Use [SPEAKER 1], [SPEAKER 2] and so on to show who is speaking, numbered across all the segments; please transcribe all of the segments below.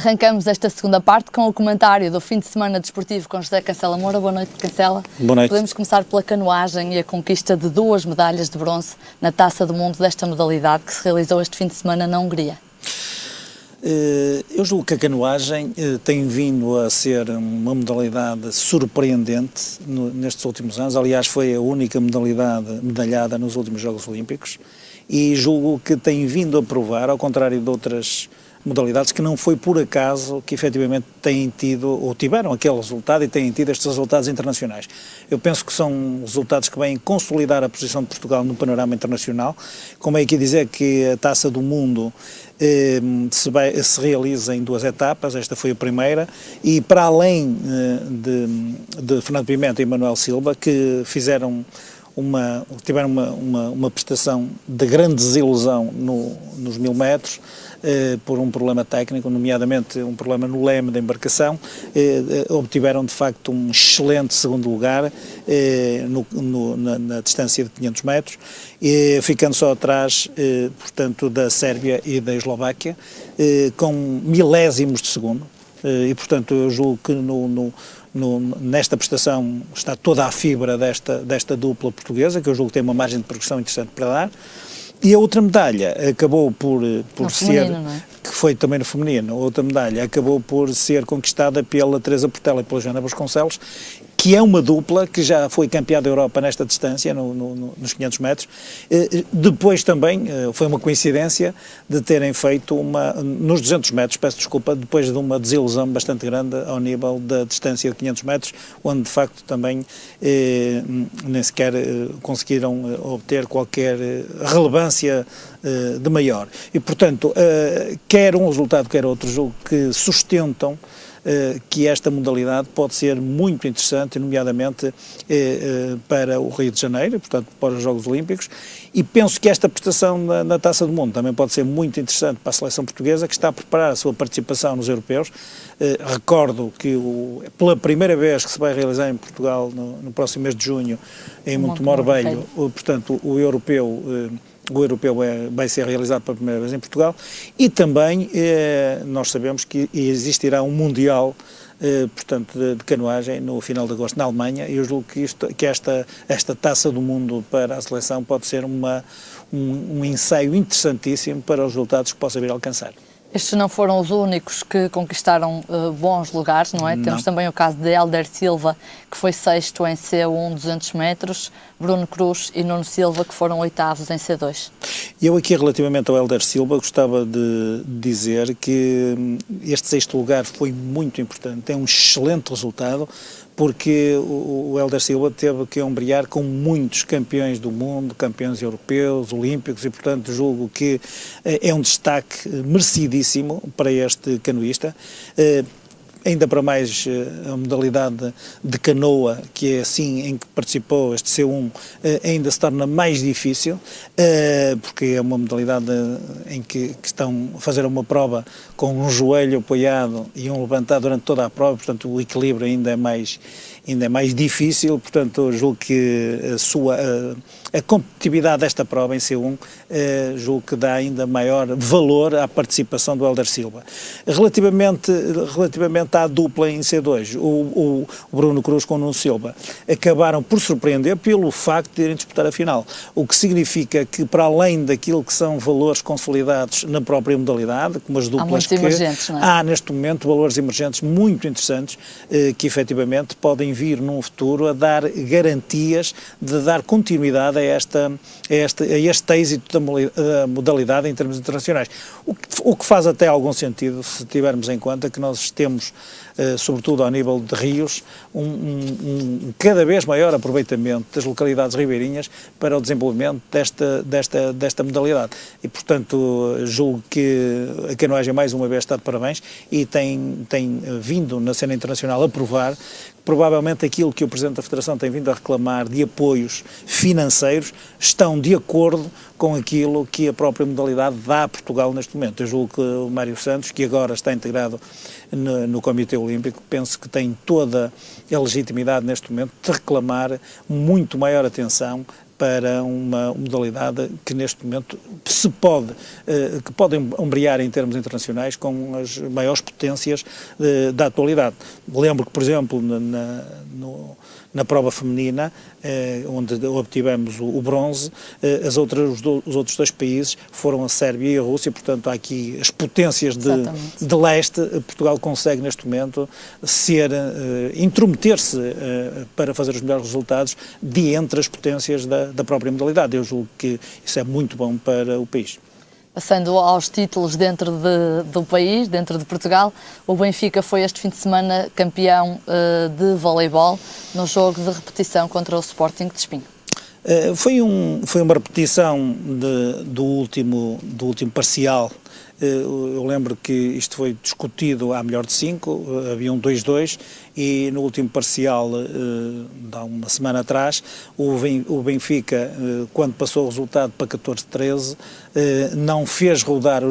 [SPEAKER 1] Arrancamos esta segunda parte com o comentário do fim de semana desportivo com José Cancela Moura. Boa noite, Cancela.
[SPEAKER 2] Boa noite.
[SPEAKER 1] Podemos começar pela canoagem e a conquista de 2 medalhas de bronze na Taça do Mundo desta modalidade que se realizou este fim de semana na Hungria.
[SPEAKER 2] Eu julgo que a canoagem tem vindo a ser uma modalidade surpreendente nestes últimos anos. Aliás, foi a única modalidade medalhada nos últimos Jogos Olímpicos e julgo que tem vindo a provar, ao contrário de outras modalidades, que não foi por acaso que efetivamente têm tido, ou tiveram aquele resultado e têm tido estes resultados internacionais. Eu penso que são resultados que vêm consolidar a posição de Portugal no panorama internacional. Como é aqui dizer que a Taça do Mundo se realiza em 2 etapas, esta foi a primeira, e para além de Fernando Pimenta e Manuel Silva, que tiveram uma prestação de grande desilusão nos 1000 metros, por um problema técnico, nomeadamente um problema no leme da embarcação, obtiveram de facto um excelente segundo lugar na distância de 500 metros, ficando só atrás, portanto, da Sérvia e da Eslováquia, com milésimos de segundo, e portanto eu julgo que nesta prestação está toda a fibra desta dupla portuguesa, que eu julgo que tem uma margem de progressão interessante para dar. E a outra medalha acabou por ser,
[SPEAKER 1] feminino, não é?
[SPEAKER 2] Que foi também no feminino, a outra medalha acabou por ser conquistada pela Teresa Portela e pela Joana Vasconcelos, que é uma dupla que já foi campeã da Europa nesta distância, nos 500 metros. Depois também, foi uma coincidência de terem feito nos 200 metros, peço desculpa, depois de uma desilusão bastante grande ao nível da distância de 500 metros, onde de facto também nem sequer conseguiram obter qualquer relevância de maior. E portanto, quer um resultado, quer outro, julgo que sustentam que esta modalidade pode ser muito interessante, nomeadamente para o Rio de Janeiro, portanto para os Jogos Olímpicos, e penso que esta prestação na Taça do Mundo também pode ser muito interessante para a seleção portuguesa, que está a preparar a sua participação nos europeus. Recordo que pela primeira vez que se vai realizar em Portugal, no próximo mês de junho, em Montemor Velho, portanto o europeu vai ser realizado pela primeira vez em Portugal, e também nós sabemos que existirá um Mundial, portanto, de canoagem no final de agosto na Alemanha, e eu julgo que esta Taça do Mundo para a seleção pode ser um ensaio interessantíssimo para os resultados que possa vir a alcançar.
[SPEAKER 1] Estes não foram os únicos que conquistaram bons lugares, não é?
[SPEAKER 2] Não.
[SPEAKER 1] Temos também o caso de Hélder Silva, que foi 6º em C1 200 metros, Bruno Cruz e Nuno Silva, que foram 8º em C2.
[SPEAKER 2] Eu aqui, relativamente ao Hélder Silva, gostava de dizer que este 6º lugar foi muito importante, é um excelente resultado, porque o Hélder Silva teve que ombrear com muitos campeões do mundo, campeões europeus, olímpicos, e portanto julgo que é um destaque merecidíssimo para este canoísta. Ainda para mais a modalidade de canoa, que é assim em que participou este C1, ainda se torna mais difícil, porque é uma modalidade em que estão a fazer uma prova com um joelho apoiado e um levantado durante toda a prova, portanto o equilíbrio ainda é mais difícil, portanto julgo que a competitividade desta prova em C1 julgo que dá ainda maior valor à participação do Hélder Silva. Relativamente à dupla em C2, o Bruno Cruz com o Nuno Silva acabaram por surpreender pelo facto de irem disputar a final, o que significa que, para além daquilo que são valores consolidados na própria modalidade, como as duplas há neste momento valores emergentes muito interessantes, que efetivamente podem vir num futuro a dar garantias de dar continuidade a este êxito da modalidade em termos internacionais. O que faz até algum sentido, se tivermos em conta que nós temos, sobretudo ao nível de rios, um cada vez maior aproveitamento das localidades ribeirinhas para o desenvolvimento desta modalidade. E, portanto, julgo que a canoagem mais uma vez está de parabéns e tem vindo na cena internacional a provar provavelmente aquilo que o Presidente da Federação tem vindo a reclamar de apoios financeiros estão de acordo com aquilo que a própria modalidade dá a Portugal neste momento. Eu julgo que o Mário Santos, que agora está integrado no Comitê Olímpico, penso que tem toda a legitimidade neste momento de reclamar muito maior atenção para uma modalidade que neste momento se pode, que pode ombrear em termos internacionais com as maiores potências da atualidade. Lembro que, por exemplo, na prova feminina, onde obtivemos o bronze, os outros dois países foram a Sérvia e a Rússia, portanto há aqui as potências de leste. Portugal consegue neste momento intrometer-se para fazer os melhores resultados de entre as potências da própria modalidade. Eu julgo que isso é muito bom para o país.
[SPEAKER 1] Passando aos títulos dentro do país, dentro de Portugal, o Benfica foi este fim de semana campeão de voleibol no jogo de repetição contra o Sporting de Espinho.
[SPEAKER 2] Foi uma repetição do último parcial. Eu lembro que isto foi discutido à melhor de 5, havia um 2-2 e no último parcial, há uma semana atrás, o Benfica, quando passou o resultado para 14-13, não fez rodar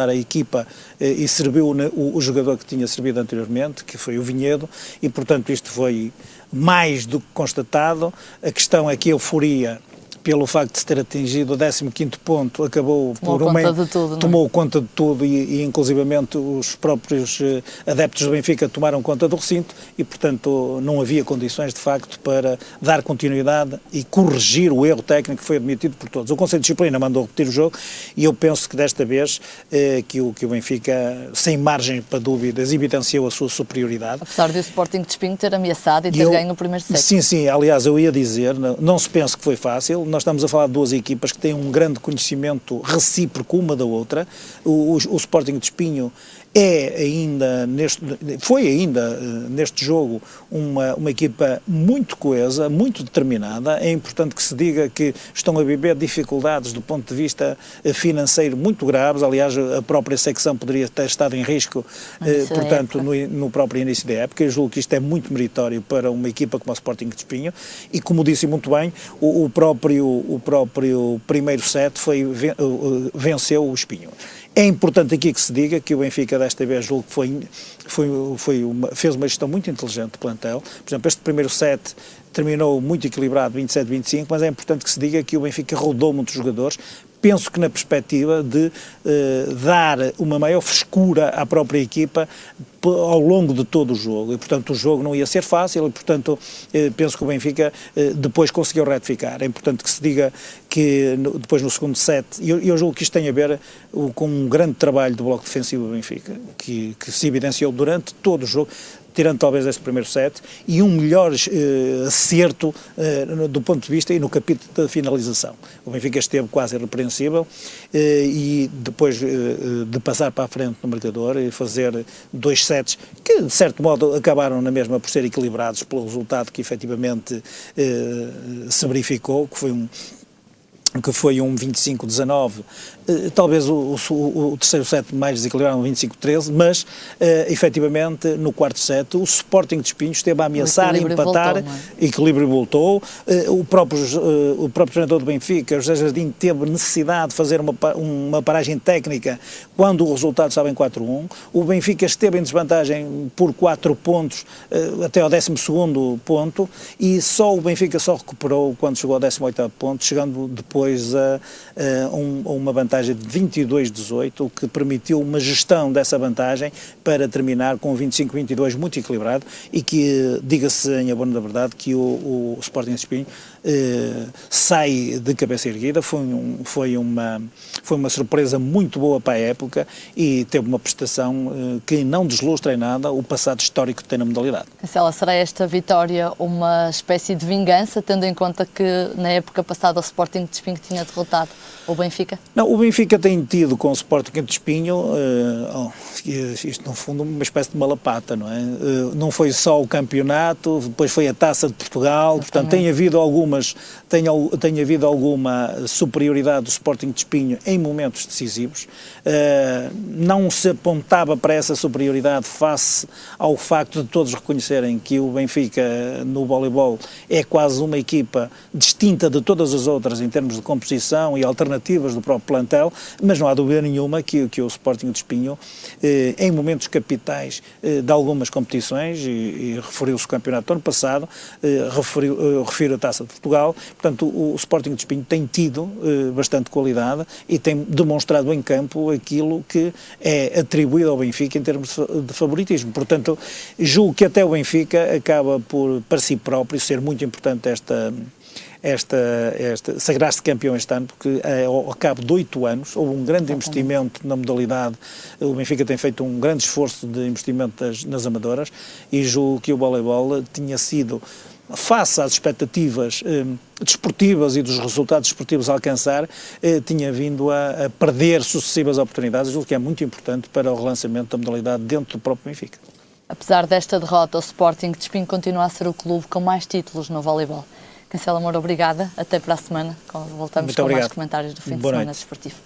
[SPEAKER 2] a equipa e serviu o jogador que tinha servido anteriormente, que foi o Vinhedo, e portanto isto foi mais do que constatado. A questão é que a euforia, pelo facto de se ter atingido o 15º ponto, acabou tomou conta de tudo e inclusivamente os próprios adeptos do Benfica tomaram conta do recinto e, portanto, não havia condições, de facto, para dar continuidade e corrigir o erro técnico que foi admitido por todos. O Conselho de Disciplina mandou repetir o jogo e eu penso que desta vez que o Benfica, sem margem para dúvidas, evidenciou a sua superioridade.
[SPEAKER 1] Apesar de o Sporting de Espinho ter ameaçado e ter ganho o primeiro set.
[SPEAKER 2] Sim, aliás, eu ia dizer, não se pense que foi fácil. Nós estamos a falar de duas equipas que têm um grande conhecimento recíproco uma da outra. O Sporting de Espinho foi ainda neste jogo uma equipa muito coesa, muito determinada. É importante que se diga que estão a viver dificuldades do ponto de vista financeiro muito graves. Aliás, a própria secção poderia ter estado em risco, portanto, no próprio início da época. Eu julgo que isto é muito meritório para uma equipa como o Sporting de Espinho e, como disse muito bem, o próprio primeiro set venceu o Espinho. É importante aqui que se diga que o Benfica desta vez julgo que fez uma gestão muito inteligente de plantel. Por exemplo, este primeiro set terminou muito equilibrado, 27-25, mas é importante que se diga que o Benfica rodou muitos jogadores. Penso que na perspectiva de dar uma maior frescura à própria equipa ao longo de todo o jogo, e portanto o jogo não ia ser fácil, e portanto penso que o Benfica depois conseguiu retificar. É importante que se diga que depois no segundo set, e eu julgo que isto tem a ver com um grande trabalho do bloco defensivo do Benfica, que se evidenciou durante todo o jogo, tirando talvez este primeiro set, e um melhor acerto do ponto de vista e no capítulo da finalização. O Benfica esteve quase irrepreensível e depois de passar para a frente no marcador e fazer 2 sets que de certo modo acabaram na mesma por ser equilibrados pelo resultado que efetivamente se verificou, que foi um 25-19, talvez o terceiro set mais desequilibrado, um 25-13, mas efetivamente no quarto set o Sporting de Espinho esteve a ameaçar, empatar, equilíbrio voltou, o próprio treinador do Benfica, José Jardim, teve necessidade de fazer uma paragem técnica quando o resultado estava em 4-1, o Benfica esteve em desvantagem por 4 pontos até ao 12º ponto e o Benfica só recuperou quando chegou ao 18º ponto, chegando depois a uma vantagem de 22-18, o que permitiu uma gestão dessa vantagem para terminar com 25-22 muito equilibrado e que, diga-se em abono da verdade, que o Sporting de Espinho sai de cabeça erguida. Foi uma surpresa muito boa para a época e teve uma prestação que não deslustra em nada o passado histórico que tem na modalidade.
[SPEAKER 1] Cancela, será esta vitória uma espécie de vingança, tendo em conta que na época passada o Sporting de Espinho tinha derrotado o Benfica?
[SPEAKER 2] Não, o Benfica tem tido com o Sporting de Espinho, isto no fundo uma espécie de malapata, não é? Não foi só o campeonato, depois foi a Taça de Portugal, portanto tem havido alguma superioridade do Sporting de Espinho em momentos decisivos. Não se apontava para essa superioridade face ao facto de todos reconhecerem que o Benfica no voleibol é quase uma equipa distinta de todas as outras em termos de composição e alternativas do próprio plantel, mas não há dúvida nenhuma que o Sporting de Espinho, em momentos capitais de algumas competições, e referiu-se o campeonato do ano passado, refiro a Taça de Portugal, portanto o Sporting de Espinho tem tido bastante qualidade e tem demonstrado em campo aquilo que é atribuído ao Benfica em termos de favoritismo. Portanto, julgo que até o Benfica acaba por, para si próprio, ser muito importante sagrar-se campeão este ano, porque ao cabo de 8 anos houve um grande investimento na modalidade. O Benfica tem feito um grande esforço de investimento nas amadoras e julgo que o voleibol tinha sido, face às expectativas desportivas e dos resultados desportivos a alcançar, tinha vindo a perder sucessivas oportunidades, o que é muito importante para o relançamento da modalidade dentro do próprio Benfica.
[SPEAKER 1] Apesar desta derrota, o Sporting de Espinho continua a ser o clube com mais títulos no voleibol. Cancela Moura, obrigada. Até para a semana. Voltamos com mais comentários do fim de semana desportivo.